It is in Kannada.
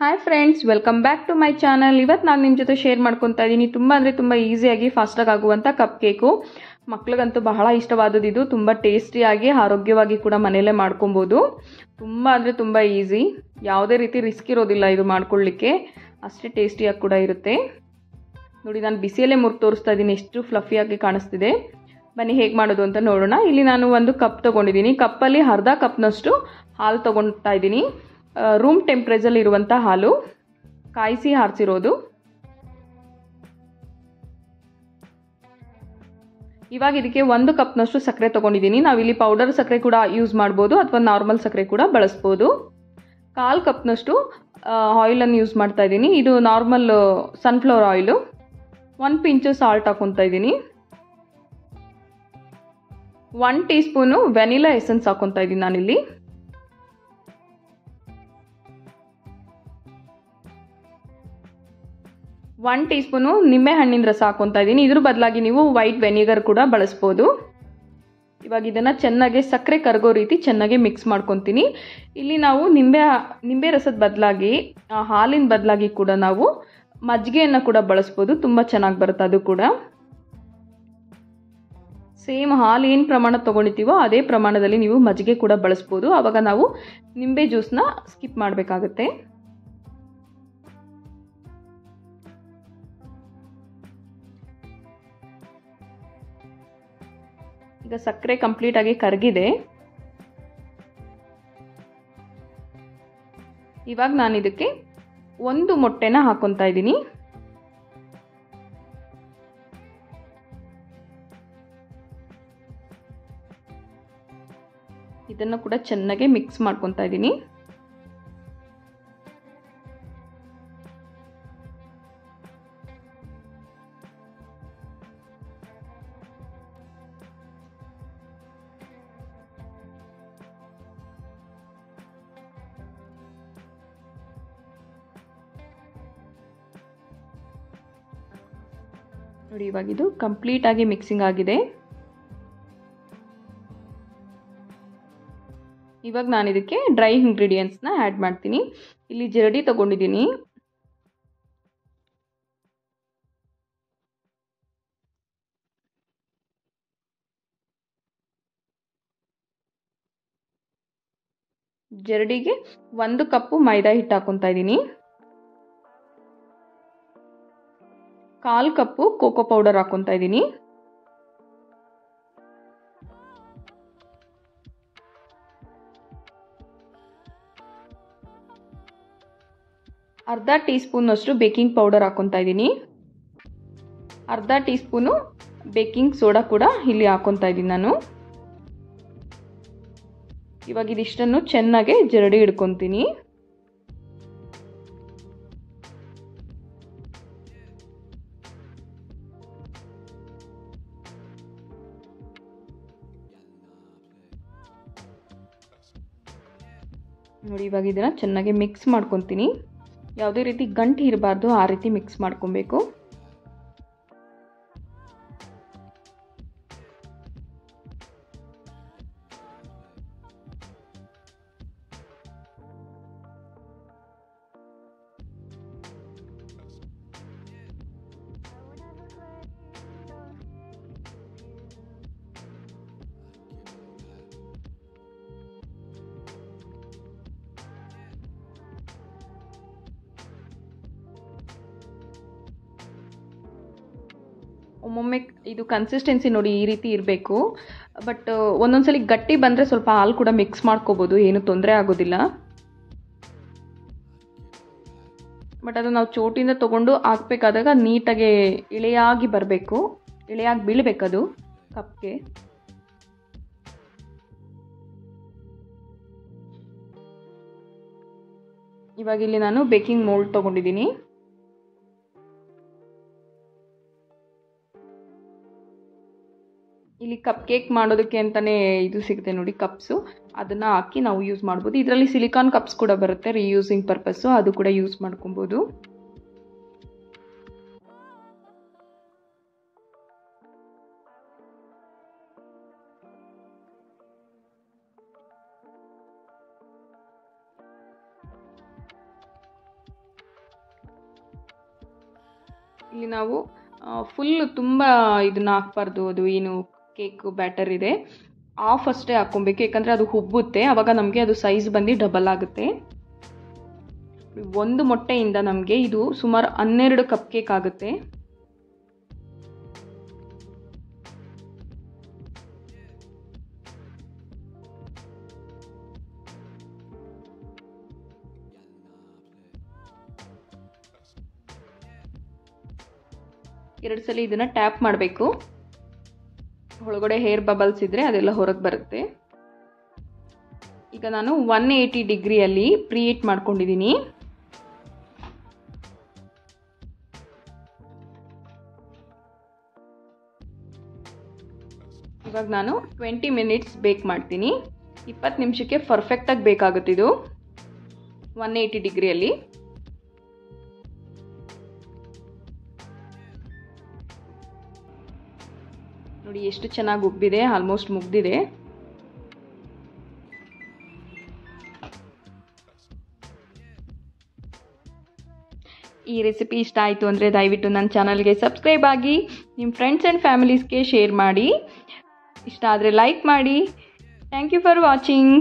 Hi friends, welcome back to my channel. ಇವತ್ತು ನಾನು ನಿಮ್ಮ ಜೊತೆ ಶೇರ್ ಮಾಡ್ಕೊತಾ ಇದ್ದೀನಿ ತುಂಬ ಈಸಿಯಾಗಿ ಫಾಸ್ಟಾಗಿ ಆಗುವಂಥ ಕಪ್ ಕೇಕು. ಮಕ್ಳಿಗಂತೂ ಬಹಳ ಇಷ್ಟವಾದದ್ದು ಇದು. ತುಂಬ ಟೇಸ್ಟಿಯಾಗಿ ಆರೋಗ್ಯವಾಗಿ ಕೂಡ ಮನೆಯಲ್ಲೇ ಮಾಡ್ಕೊಬೋದು. ತುಂಬ ಈಸಿ, ಯಾವುದೇ ರೀತಿ ರಿಸ್ಕ್ ಇರೋದಿಲ್ಲ ಇದು ಮಾಡ್ಕೊಳ್ಳಿಕ್ಕೆ. ಅಷ್ಟೇ ಟೇಸ್ಟಿಯಾಗಿ ಕೂಡ ಇರುತ್ತೆ. ನೋಡಿ, ನಾನು ಬಿಸಿಯಲ್ಲೇ ಮುರ್ದು ತೋರಿಸ್ತಾ ಇದ್ದೀನಿ, ಎಷ್ಟು ಫ್ಲಫಿಯಾಗಿ ಕಾಣಿಸ್ತಿದೆ. ಬನ್ನಿ ಹೇಗೆ ಮಾಡೋದು ಅಂತ ನೋಡೋಣ. ಇಲ್ಲಿ ನಾನು ಒಂದು ಕಪ್ ತೊಗೊಂಡಿದ್ದೀನಿ. ಕಪ್ಪಲ್ಲಿ ಅರ್ಧ ಕಪ್ನಷ್ಟು ಹಾಲು ತೊಗೊಳ್ತಾ ಇದ್ದೀನಿ. ರೂಮ್ ಟೆಂಪ್ರೇಚರ್ ಇರುವಂಥ ಹಾಲು, ಕಾಯಿಸಿ ಆರಿಸಿರೋದು. ಇವಾಗ ಇದಕ್ಕೆ 1 ಕಪ್ನಷ್ಟು ಸಕ್ಕರೆ ತೊಗೊಂಡಿದ್ದೀನಿ. ನಾವಿಲ್ಲಿ ಪೌಡರ್ ಸಕ್ಕರೆ ಕೂಡ ಯೂಸ್ ಮಾಡ್ಬೋದು ಅಥವಾ ನಾರ್ಮಲ್ ಸಕ್ಕರೆ ಕೂಡ ಬಳಸ್ಬೋದು. 1/4 ಕಪ್ನಷ್ಟು ಆಯಿಲನ್ನು ಯೂಸ್ ಮಾಡ್ತಾ ಇದ್ದೀನಿ. ಇದು normal sunflower oil. 1 pinch salt ಹಾಕೊತಾ ಇದ್ದೀನಿ. 1 ಟೀ ಸ್ಪೂನು ವೆನಿಲಾ ಎಸೆನ್ಸ್ ಹಾಕೊತಾ ಇದ್ದೀನಿ ನಾನಿಲ್ಲಿ. 1 ಟೀ ಸ್ಪೂನು ನಿಂಬೆ ಹಣ್ಣಿನ ರಸ ಹಾಕೊತಾ ಇದ್ದೀನಿ. ಇದ್ರ ಬದಲಾಗಿ ನೀವು ವೈಟ್ ವೆನಿಗರ್ ಕೂಡ ಬಳಸ್ಬೋದು. ಇವಾಗ ಇದನ್ನು ಚೆನ್ನಾಗಿ ಸಕ್ಕರೆ ಕರಗೋ ರೀತಿ ಚೆನ್ನಾಗಿ ಮಿಕ್ಸ್ ಮಾಡ್ಕೊತೀನಿ. ಇಲ್ಲಿ ನಾವು ನಿಂಬೆ ರಸದ ಬದಲಾಗಿ, ಹಾಲಿನ ಬದಲಾಗಿ ಕೂಡ ನಾವು ಮಜ್ಜಿಗೆಯನ್ನು ಕೂಡ ಬಳಸ್ಬೋದು. ತುಂಬ ಚೆನ್ನಾಗಿ ಬರುತ್ತೆ ಅದು ಕೂಡ. ಸೇಮ್ ಹಾಲು ಏನು ಪ್ರಮಾಣ ತೊಗೊಂಡಿರ್ತೀವೋ ಅದೇ ಪ್ರಮಾಣದಲ್ಲಿ ನೀವು ಮಜ್ಜಿಗೆ ಕೂಡ ಬಳಸ್ಬೋದು. ಆವಾಗ ನಾವು ನಿಂಬೆ ಜ್ಯೂಸನ್ನ ಸ್ಕಿಪ್ ಮಾಡಬೇಕಾಗುತ್ತೆ. ಈಗ ಸಕ್ಕರೆ ಕಂಪ್ಲೀಟ್ ಆಗಿ ಕರಗಿದೆ. ಇವಾಗ ನಾನು ಇದಕ್ಕೆ 1 ಮೊಟ್ಟೆನ ಹಾಕೊತಾ ಇದ್ದೀನಿ. ಇದನ್ನು ಕೂಡ ಚೆನ್ನಾಗಿ ಮಿಕ್ಸ್ ಮಾಡ್ಕೊತಾ ಇದ್ದೀನಿ. ನೋಡಿ, ಇವಾಗ ಇದು ಕಂಪ್ಲೀಟ್ ಆಗಿ ಮಿಕ್ಸಿಂಗ್ ಆಗಿದೆ. ಇವಾಗ ನಾನು ಇದಕ್ಕೆ ಡ್ರೈ ಇಂಗ್ರೀಡಿಯೆಂಟ್ಸ್ನ ಆ್ಯಡ್ ಮಾಡ್ತೀನಿ. ಇಲ್ಲಿ ಜರಡಿ ತಗೊಂಡಿದ್ದೀನಿ. ಜರಡಿಗೆ 1 ಕಪ್ಪು ಮೈದಾ ಹಿಟ್ಟು ಹಾಕೊತಾ ಇದ್ದೀನಿ. 1/4 ಕಪ್ಪು ಕೋಕೋ ಪೌಡರ್ ಹಾಕೊತಾ ಇದ್ದೀನಿ. ಅರ್ಧ ಟೀ ಸ್ಪೂನಷ್ಟು ಬೇಕಿಂಗ್ ಪೌಡರ್ ಹಾಕೊತಾ ಇದ್ದೀನಿ. ಅರ್ಧ ಟೀ ಸ್ಪೂನು ಬೇಕಿಂಗ್ ಸೋಡಾ ಕೂಡ ಇಲ್ಲಿ ಹಾಕೊತಾ ಇದ್ದೀನಿ ನಾನು. ಇವಾಗ ಇದಿಷ್ಟನ್ನು ಚೆನ್ನಾಗಿ ಜರಡಿ ಹಿಡ್ಕೊತೀನಿ. ನೋಡಿ, ಇವಾಗ ಇದನ್ನು ಚೆನ್ನಾಗಿ ಮಿಕ್ಸ್ ಮಾಡ್ಕೊತೀನಿ. ಯಾವುದೇ ರೀತಿ ಗಂಟು ಇರಬಾರ್ದು, ಆ ರೀತಿ ಮಿಕ್ಸ್ ಮಾಡ್ಕೊಬೇಕು. ಒಮ್ಮೊಮ್ಮೆ ಇದು ಕನ್ಸಿಸ್ಟೆನ್ಸಿ ನೋಡಿ ಈ ರೀತಿ ಇರಬೇಕು. ಬಟ್ ಒಂದೊಂದ್ಸಲಿ ಗಟ್ಟಿ ಬಂದರೆ ಸ್ವಲ್ಪ ಹಾಲು ಕೂಡ ಮಿಕ್ಸ್ ಮಾಡ್ಕೋಬೋದು, ಏನು ತೊಂದರೆ ಆಗೋದಿಲ್ಲ. ಬಟ್ ಅದು ನಾವು ಚೋಟಿಂದ ತೊಗೊಂಡು ಹಾಕಬೇಕಾದಾಗ ನೀಟಾಗಿ ಇಳೆಯಾಗಿ ಬರಬೇಕು, ಇಳೆಯಾಗಿ ಬೀಳಬೇಕದು ಕಪ್ಗೆ. ಇವಾಗ ಇಲ್ಲಿ ನಾನು ಬೇಕಿಂಗ್ ಮೋಲ್ಡ್ ತೊಗೊಂಡಿದ್ದೀನಿ. ಇಲ್ಲಿ ಕಪ್ ಕೇಕ್ ಮಾಡೋದಕ್ಕೆ ಅಂತಲೇ ಇದು ಸಿಗುತ್ತೆ ನೋಡಿ, ಕಪ್ಸು. ಅದನ್ನು ಹಾಕಿ ನಾವು ಯೂಸ್ ಮಾಡ್ಬೋದು. ಇದರಲ್ಲಿ ಸಿಲಿಕಾನ್ ಕಪ್ಸ್ ಕೂಡ ಬರುತ್ತೆ, ರೀಯೂಸಿಂಗ್ ಪರ್ಪಸ್ಸು, ಅದು ಕೂಡ ಯೂಸ್ ಮಾಡ್ಕೊಬೋದು. ಇಲ್ಲಿ ನಾವು ಫುಲ್ಲು ತುಂಬ ಇದನ್ನು ಹಾಕ್ಬಾರ್ದು, ಅದು ಏನು ಕೇಕ್ ಬ್ಯಾಟರ್ ಇದೆ ಆಫ್ ಅಷ್ಟೇ ಹಾಕ್ಕೊಬೇಕು, ಯಾಕಂದರೆ ಅದು ಹುಬ್ಬುತ್ತೆ, ಆವಾಗ ನಮಗೆ ಅದು ಸೈಜ್ ಬಂದು ಡಬಲ್ ಆಗುತ್ತೆ. ಒಂದು ಮೊಟ್ಟೆಯಿಂದ ನಮಗೆ ಇದು ಸುಮಾರು 12 ಕಪ್ ಕೇಕ್ ಆಗುತ್ತೆ. ಎರಡು ಸಲ ಇದನ್ನು ಟ್ಯಾಪ್ ಮಾಡಬೇಕು, ಒಳಗಡೆ ಹೇರ್ ಬಬಲ್ಸ್ ಇದ್ದರೆ ಅದೆಲ್ಲ ಹೊರಗೆ ಬರುತ್ತೆ. ಈಗ ನಾನು 180 ಡಿಗ್ರಿಯಲ್ಲಿ ಪ್ರೀಹೀಟ್ ಮಾಡ್ಕೊಂಡಿದ್ದೀನಿ. ಇವಾಗ ನಾನು 20 ಮಿನಿಟ್ಸ್ ಬೇಕ್ ಮಾಡ್ತೀನಿ. 20 ನಿಮಿಷಕ್ಕೆ ಪರ್ಫೆಕ್ಟಾಗಿ ಬೇಕಾಗುತ್ತಿದ್ದು 180 ಡಿಗ್ರಿಯಲ್ಲಿ. ನೋಡಿ ಎಷ್ಟು ಚೆನ್ನಾಗಿ ಉಬ್ಬಿದೆ, ಆಲ್ಮೋಸ್ಟ್ ಮುಗ್ದಿದೆ. ಈ ರೆಸಿಪಿ ಇಷ್ಟ ಆಯಿತು ಅಂದರೆ ದಯವಿಟ್ಟು ನನ್ನ ಚಾನಲ್ಗೆ ಸಬ್ಸ್ಕ್ರೈಬ್ ಆಗಿ, ನಿಮ್ಮ ಫ್ರೆಂಡ್ಸ್ ಆ್ಯಂಡ್ ಫ್ಯಾಮಿಲೀಸ್ಗೆ ಶೇರ್ ಮಾಡಿ, ಇಷ್ಟ ಆದರೆ ಲೈಕ್ ಮಾಡಿ. Thank you for watching.